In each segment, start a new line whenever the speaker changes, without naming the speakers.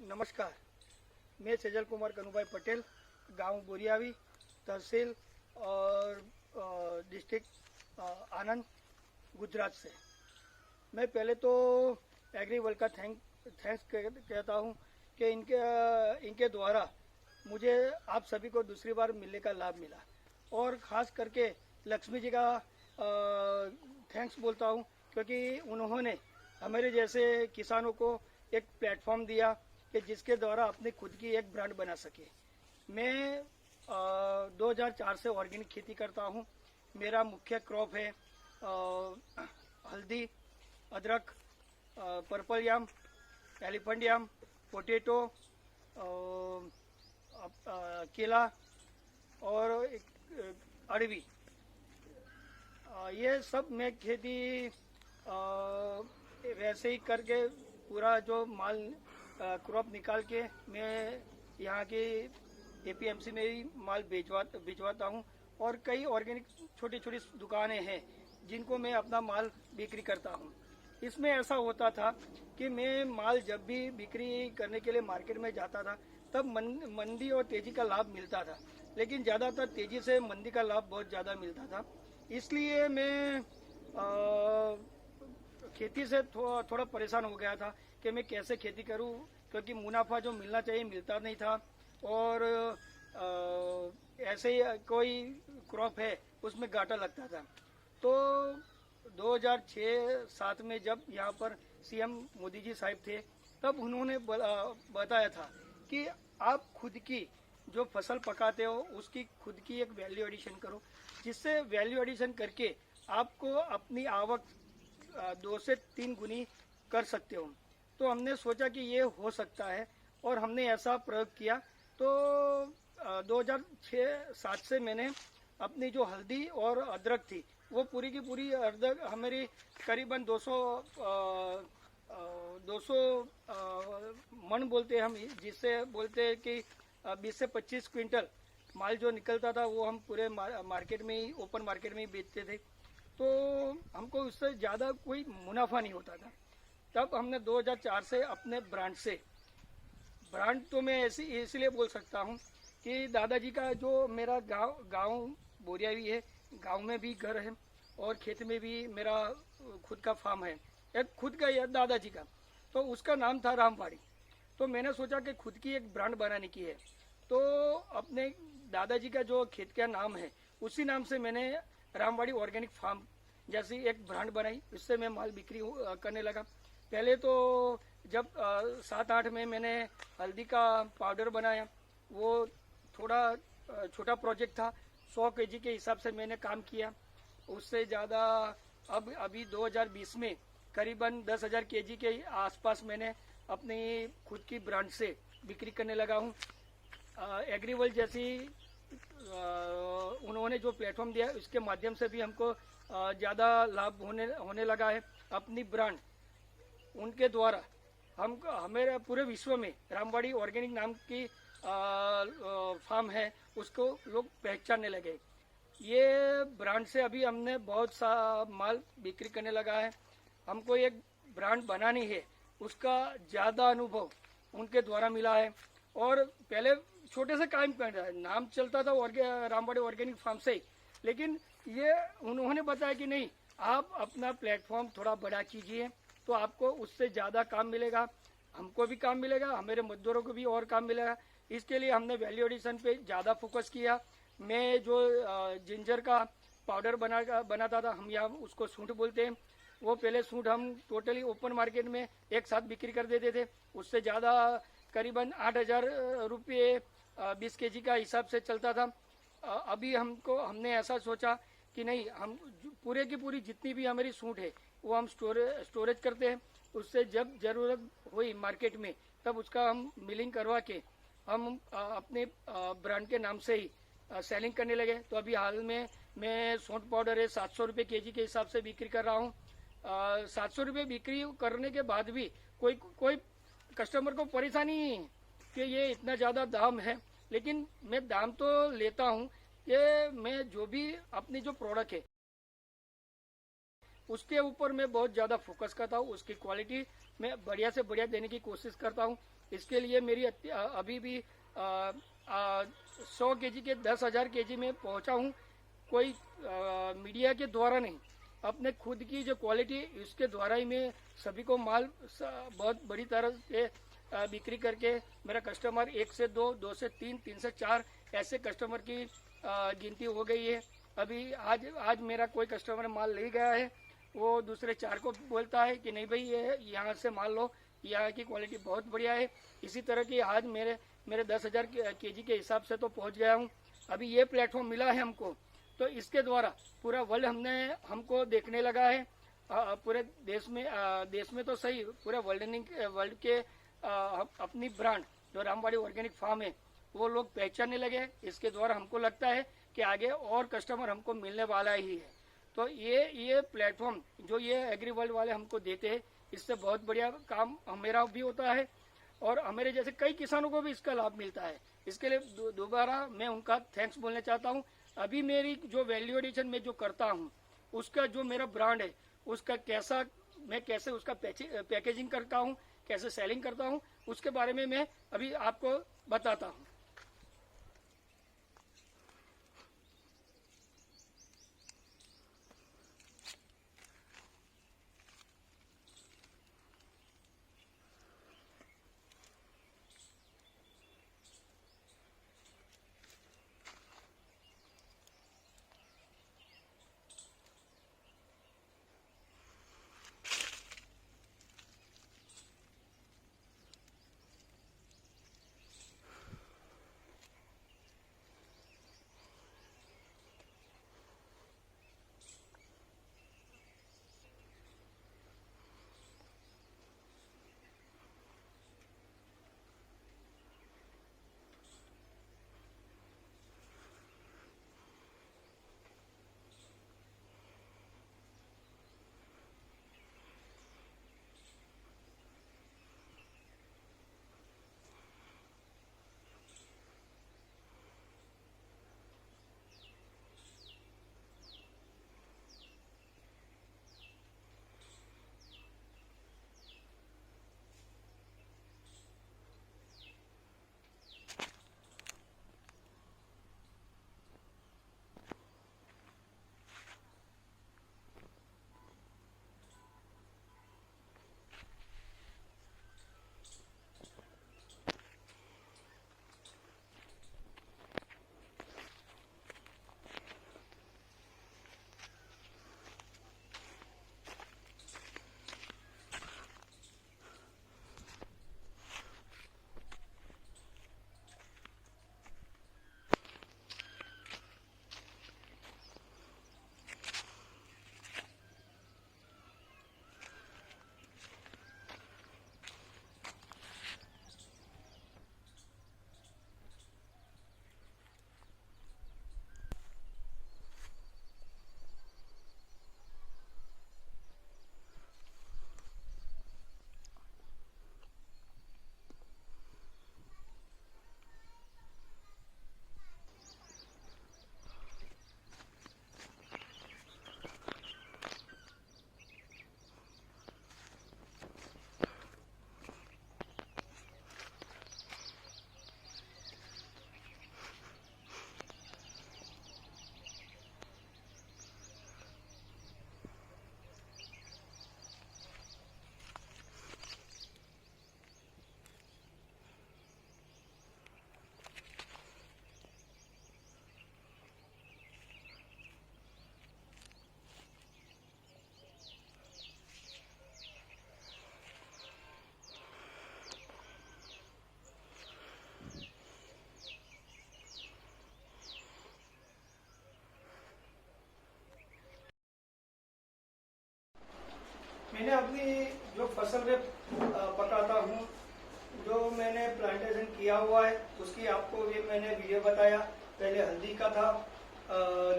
नमस्कार, मैं सेजल कुमार कनुभाई पटेल, गांव बोरियावी, तहसील और डिस्ट्रिक्ट आनंद, गुजरात से। मैं पहले तो एग्री वर्ल्ड का थैंक्स कहता हूं कि इनके द्वारा मुझे आप सभी को दूसरी बार मिलने का लाभ मिला, और ख़ास करके लक्ष्मी जी का थैंक्स बोलता हूं, क्योंकि उन्होंने हमारे जैसे किसानों को एक प्लेटफॉर्म दिया कि जिसके द्वारा अपनी खुद की एक ब्रांड बना सके। मैं 2004 से ऑर्गेनिक खेती करता हूं। मेरा मुख्य क्रॉप है हल्दी, अदरक, पर्पल याम, एलिफेंट याम, पोटैटो, केला और अरवी। ये सब मैं खेती वैसे ही करके पूरा जो माल क्रॉप निकाल के मैं यहाँ के एपीएमसी में ही माल भिजवाता हूँ, और कई ऑर्गेनिक छोटी छोटी दुकानें हैं जिनको मैं अपना माल बिक्री करता हूँ। इसमें ऐसा होता था कि मैं माल जब भी बिक्री करने के लिए मार्केट में जाता था तब मंदी और तेजी का लाभ मिलता था, लेकिन ज़्यादातर तेजी से मंदी का लाभ बहुत ज़्यादा मिलता था। इसलिए मैं खेती से थोड़ा परेशान हो गया था कि मैं कैसे खेती करूं, क्योंकि मुनाफा जो मिलना चाहिए मिलता नहीं था, और ऐसे ही कोई क्रॉप है उसमें घाटा लगता था। तो 2006-07 में जब यहाँ पर सीएम मोदी जी साहब थे, तब उन्होंने बताया था कि आप खुद की जो फसल पकाते हो उसकी खुद की एक वैल्यू एडिशन करो, जिससे वैल्यू एडिशन करके आपको अपनी आवक 2 से 3 गुनी कर सकते हो। तो हमने सोचा कि ये हो सकता है, और हमने ऐसा प्रयोग किया। तो 2006-07 से मैंने अपनी जो हल्दी और अदरक थी वो पूरी की पूरी अदरक हमारी करीबन 200 मन बोलते हैं हम, जिससे बोलते हैं कि 20 से 25 क्विंटल माल जो निकलता था वो हम पूरे मार्केट में ही, ओपन मार्केट में ही बेचते थे। तो हमको उससे ज़्यादा कोई मुनाफा नहीं होता था। तब हमने 2004 से अपने ब्रांड तो मैं इसलिए बोल सकता हूँ कि दादाजी का जो मेरा गांव बोरियावी है, गांव में भी घर है और खेत में भी मेरा खुद का फार्म है, एक खुद का है दादाजी का, तो उसका नाम था रामवाड़ी। तो मैंने सोचा कि खुद की एक ब्रांड बनाने की है, तो अपने दादाजी का जो खेत का नाम है उसी नाम से मैंने रामवाड़ी ऑर्गेनिक फार्म जैसी एक ब्रांड बनाई। उससे मैं माल बिक्री करने लगा। पहले तो जब 7-8 में मैंने हल्दी का पाउडर बनाया, वो थोड़ा छोटा प्रोजेक्ट था, 100 केजी के हिसाब से मैंने काम किया। उससे ज़्यादा अब अभी 2020 में करीबन 10,000 केजी के आसपास मैंने अपनी खुद की ब्रांड से बिक्री करने लगा हूँ। एग्रीवर्ल्ड जैसी उन्होंने जो प्लेटफॉर्म दिया उसके माध्यम से भी हमको ज़्यादा लाभ होने लगा है। अपनी ब्रांड उनके द्वारा हमारे पूरे विश्व में रामवाड़ी ऑर्गेनिक नाम की फार्म है, उसको लोग पहचानने लगे। ये ब्रांड से अभी हमने बहुत सा माल बिक्री करने लगा है। हमको एक ब्रांड बनानी है, उसका ज़्यादा अनुभव उनके द्वारा मिला है। और पहले छोटे से काम कर रहा है, नाम चलता था रामवाड़ी ऑर्गेनिक फार्म से ही, लेकिन ये उन्होंने बताया कि नहीं, आप अपना प्लेटफॉर्म थोड़ा बड़ा कीजिए तो आपको उससे ज़्यादा काम मिलेगा, हमको भी काम मिलेगा, हमारे मजदूरों को भी और काम मिलेगा। इसके लिए हमने वैल्यू एडिशन पे ज़्यादा फोकस किया। मैं जो जिंजर का पाउडर बनाता था, हम यहाँ उसको सूंठ बोलते हैं, वो पहले सूंठ हम टोटली ओपन मार्केट में एक साथ बिक्री कर देते थे। उससे ज़्यादा करीबन 8,000 रुपये 20 केजी का हिसाब से चलता था। अभी हमने ऐसा सोचा कि नहीं, हम पूरे की पूरी जितनी भी हमारी सूंठ है वो हम स्टोरेज करते हैं। उससे जब ज़रूरत हुई मार्केट में तब उसका हम मिलिंग करवा के हम अपने ब्रांड के नाम से ही सेलिंग करने लगे। तो अभी हाल में मैं सूंठ पाउडर है 700 रुपये केजी के हिसाब से बिक्री कर रहा हूँ। 700 रुपये बिक्री करने के बाद भी कोई कस्टमर को परेशानी नहीं कि ये इतना ज़्यादा दाम है, लेकिन मैं दाम तो लेता हूँ कि मैं जो भी अपनी जो प्रोडक्ट है उसके ऊपर मैं बहुत ज़्यादा फोकस करता हूँ। उसकी क्वालिटी मैं बढ़िया से बढ़िया देने की कोशिश करता हूँ। इसके लिए मेरी अभी भी 100 केजी के 10,000 केजी में पहुँचा हूँ। कोई मीडिया के द्वारा नहीं, अपने खुद की जो क्वालिटी उसके द्वारा ही मैं सभी को माल बहुत बड़ी तरह से बिक्री करके मेरा कस्टमर 1 से 2, 2 से 3, 3 से 4 ऐसे कस्टमर की गिनती हो गई है। अभी आज मेरा कोई कस्टमर माल ले गया है, वो दूसरे 4 को बोलता है कि नहीं भाई ये यहाँ से माल लो, यहाँ की क्वालिटी बहुत बढ़िया है। इसी तरह की आज मेरे 10,000 केजी के हिसाब से तो पहुँच गया हूँ। अभी ये प्लेटफॉर्म मिला है हमको, तो इसके द्वारा पूरा वर्ल्ड हमको देखने लगा है। पूरे देश में तो सही, पूरे वर्ल्ड के अपनी ब्रांड जो रामबाड़ी ऑर्गेनिक फार्म है वो लोग पहचानने लगे। इसके द्वारा हमको लगता है कि आगे और कस्टमर हमको मिलने वाला ही है। तो ये प्लेटफॉर्म जो ये एग्री वर्ल्ड वाले हमको देते हैं, इससे बहुत बढ़िया काम मेरा भी होता है और हमारे जैसे कई किसानों को भी इसका लाभ मिलता है। इसके लिए दोबारा मैं उनका थैंक्स बोलना चाहता हूँ। अभी मेरी जो वैल्यू एडिशन में जो करता हूँ, उसका जो मेरा ब्रांड है उसका कैसे उसका पैकेजिंग करता हूँ, कैसे सेलिंग करता हूँ, उसके बारे में मैं अभी आपको बताता हूँ। मैंने अपनी जो फसल में पकाता हूँ, जो मैंने प्लांटेशन किया हुआ है उसकी आपको भी मैंने वीडियो बताया। पहले हल्दी का था,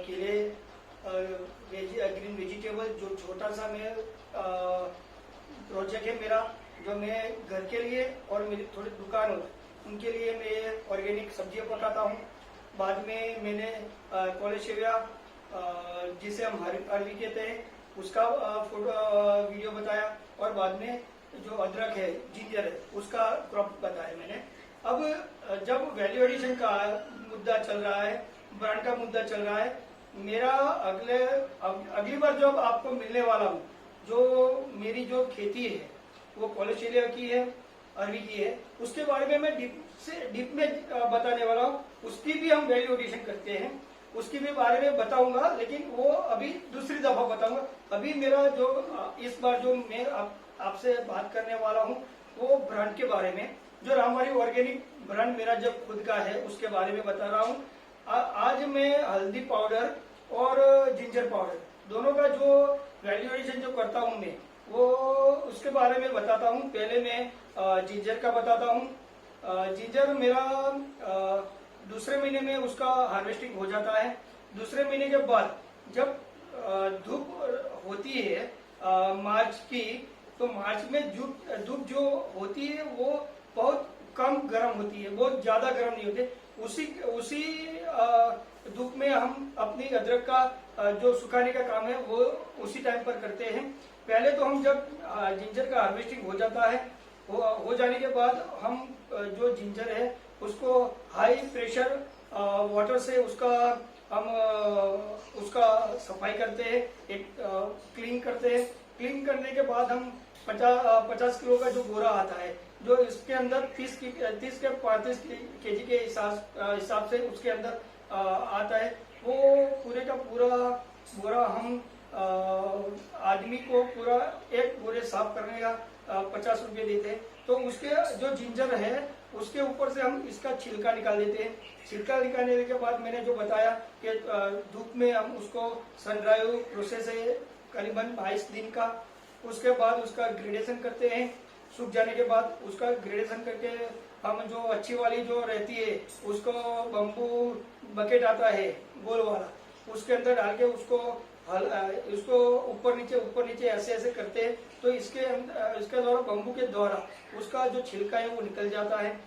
केले, ग्रीन वेजिटेबल, जो छोटा सा मैं प्रोजेक्ट है मेरा, जो मैं घर के लिए और मेरी थोड़ी दुकान हो उनके लिए मैं ऑर्गेनिक सब्जियां पकाता हूँ। बाद में मैंने कोलेशिया जिसे हम अरवी कहते हैं उसका फोटो वीडियो बताया, और बाद में जो अदरक है, जिंजर है, उसका क्रॉप बताया मैंने। अब जब वैल्यू एडिशन का मुद्दा चल रहा है, ब्रांड का मुद्दा चल रहा है, मेरा अगली बार जब आपको मिलने वाला हूँ, जो मेरी जो खेती है वो पॉलिस्टेरिया की है, अरवी की है, उसके बारे में मैं डीप में बताने वाला हूँ। उसकी भी हम वैल्यू एडिशन करते हैं, उसकी भी बारे में बताऊंगा, लेकिन वो अभी दूसरी दफा बताऊंगा। अभी मेरा जो इस बार जो मैं आपसे बात करने वाला हूँ वो ब्रांड के बारे में, जो रामबाड़ी ऑर्गेनिक ब्रांड मेरा जो खुद का है उसके बारे में बता रहा हूँ। आज मैं हल्दी पाउडर और जिंजर पाउडर दोनों का जो वैल्यू एडिशन जो करता हूँ मैं, वो उसके बारे में बताता हूँ। पहले मैं जिंजर का बताता हूँ। जिंजर मेरा दूसरे महीने में उसका हार्वेस्टिंग हो जाता है। दूसरे महीने के बाद जब धूप होती है मार्च की, तो मार्च में धूप जो होती है वो बहुत कम गर्म होती है, बहुत ज्यादा गर्म नहीं होती। उसी धूप में हम अपनी अदरक का जो सुखाने का काम है वो उसी टाइम पर करते हैं। पहले तो हम जब जिंजर का हार्वेस्टिंग हो जाता है, हो जाने के बाद हम जो जिंजर है उसको हाई प्रेशर वाटर से उसका सफाई करते हैं, एक क्लीन करते हैं। क्लीन करने के बाद हम 50 किलो का जो बोरा आता है, जो इसके अंदर 30 के 35 केजी के हिसाब से उसके अंदर आता है, वो पूरे का पूरा बोरा हम आदमी को पूरा एक बोरे साफ करने का 50 रुपये देते हैं। तो उसके जो जिंजर है उसके ऊपर से हम इसका छिलका निकाल देते हैं। छिलका निकालने के बाद मैंने जो बताया कि धूप में हम उसको सन ड्राई प्रोसेस है करीबन 22 दिन का। उसके बाद उसका ग्रेडेशन करते हैं। सूख जाने के बाद उसका ग्रेडेशन करके हम जो अच्छी वाली जो रहती है उसको बम्बू बकेट आता है गोल वाला, उसके अंदर डाल के उसको ऊपर नीचे ऐसे करते हैं। तो इसके द्वारा बम्बू के द्वारा उसका जो छिलका है वो निकल जाता है।